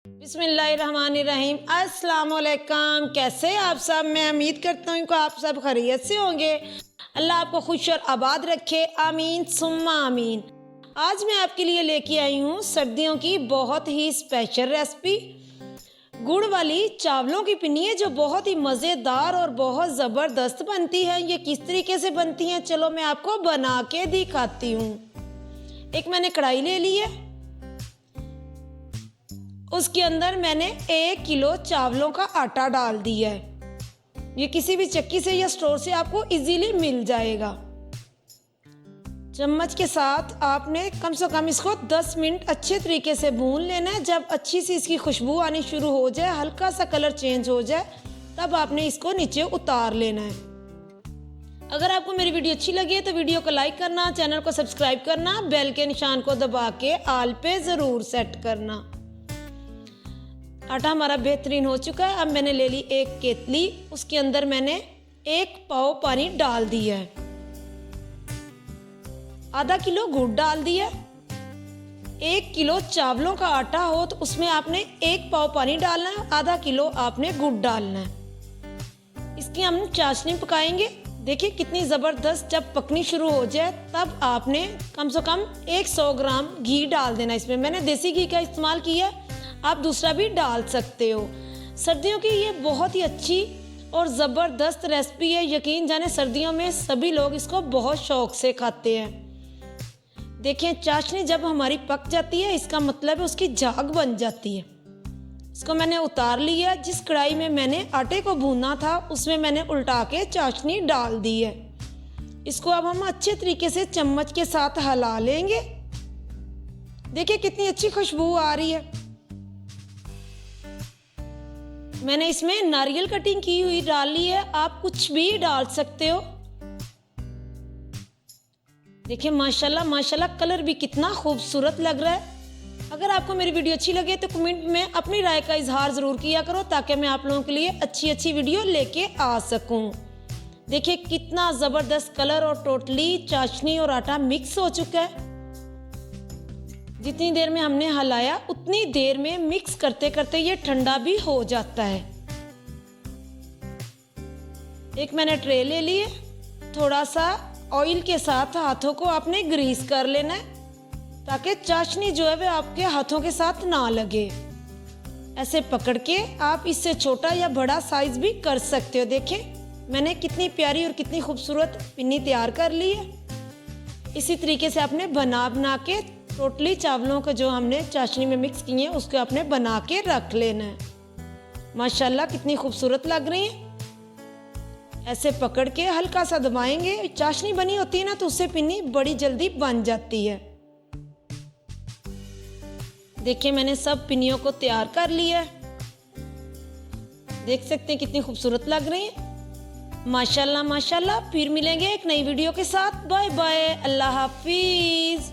बिस्मिल्लाहिर्रहमानिर्रहीम। अस्सलाम वालेकुम। कैसे आप सब? मैं उम्मीद करता हूँ कि आप सब खैरियत से होंगे। अल्लाह आपको खुश और आबाद रखे, आमीन सुम्मा आमीन। आज मैं आपके लिए लेके आई हूँ सर्दियों की बहुत ही स्पेशल रेसिपी, गुड़ वाली चावलों की पिन्नी, जो बहुत ही मज़ेदार और बहुत ज़बरदस्त बनती है। ये किस तरीके से बनती हैं, चलो मैं आपको बना के दिखाती हूँ। एक मैंने कढ़ाई ले ली है, उसके अंदर मैंने 1 किलो चावलों का आटा डाल दिया है। ये किसी भी चक्की से या स्टोर से आपको इजीली मिल जाएगा। चम्मच के साथ आपने कम से कम इसको 10 मिनट अच्छे तरीके से भून लेना है। जब अच्छी सी इसकी खुशबू आनी शुरू हो जाए, हल्का सा कलर चेंज हो जाए, तब आपने इसको नीचे उतार लेना है। अगर आपको मेरी वीडियो अच्छी लगी तो वीडियो को लाइक करना, चैनल को सब्सक्राइब करना, बेल के निशान को दबा के आल पे ज़रूर सेट करना। आटा हमारा बेहतरीन हो चुका है। अब मैंने ले ली एक केतली, उसके अंदर मैंने 1 पाव पानी डाल दिया है। आधा किलो गुड़ डाल दिया। 1 किलो चावलों का आटा हो तो उसमें आपने 1 पाव पानी डालना है, आधा किलो आपने गुड़ डालना है। इसकी हम चाशनी पकाएंगे। देखिए कितनी ज़बरदस्त, जब पकनी शुरू हो जाए तब आपने कम से कम 100 ग्राम घी डाल देना। इसमें मैंने देसी घी का इस्तेमाल किया है, आप दूसरा भी डाल सकते हो। सर्दियों की ये बहुत ही अच्छी और ज़बरदस्त रेसिपी है। यकीन जाने सर्दियों में सभी लोग इसको बहुत शौक से खाते हैं। देखें चाशनी जब हमारी पक जाती है, इसका मतलब है उसकी झाग बन जाती है। इसको मैंने उतार लिया। जिस कढ़ाई में मैंने आटे को भूना था उसमें मैंने उल्टा के चाशनी डाल दी है। इसको अब हम अच्छे तरीके से चम्मच के साथ हिला लेंगे। देखिए कितनी अच्छी खुशबू आ रही है। मैंने इसमें नारियल कटिंग की हुई डाली है, आप कुछ भी डाल सकते हो। देखिए माशाल्लाह माशाल्लाह, कलर भी कितना खूबसूरत लग रहा है। अगर आपको मेरी वीडियो अच्छी लगे तो कमेंट में अपनी राय का इजहार ज़रूर किया करो, ताकि मैं आप लोगों के लिए अच्छी अच्छी वीडियो लेके आ सकूं। देखिए कितना ज़बरदस्त कलर और टोटली चाशनी और आटा मिक्स हो चुका है। जितनी देर में हमने हिलाया उतनी देर में मिक्स करते करते ये ठंडा भी हो जाता है। एक मैंने ट्रे ले ली है, थोड़ा सा ऑयल के साथ हाथों को आपने ग्रीस कर लेना है, ताकि चाशनी जो है वह आपके हाथों के साथ ना लगे। ऐसे पकड़ के आप इससे छोटा या बड़ा साइज भी कर सकते हो। देखें मैंने कितनी प्यारी और कितनी खूबसूरत पिन्नी तैयार कर ली है। इसी तरीके से आपने बना के टोटली चावलों को जो हमने चाशनी में मिक्स किए हैं उसको आपने बना के रख लेना है। माशाल्लाह कितनी खूबसूरत लग रही है। ऐसे पकड़ के हल्का सा दबाएंगे। चाशनी बनी होती है ना, तो उससे पिन्नी बड़ी जल्दी बन जाती है। देखिए मैंने सब पिन्नियों को तैयार कर लिया है। देख सकते हैं कितनी खूबसूरत लग रही है। माशाल्लाह माशाल्लाह। फिर मिलेंगे एक नई वीडियो के साथ। बाय बाय, अल्लाह हाफिज।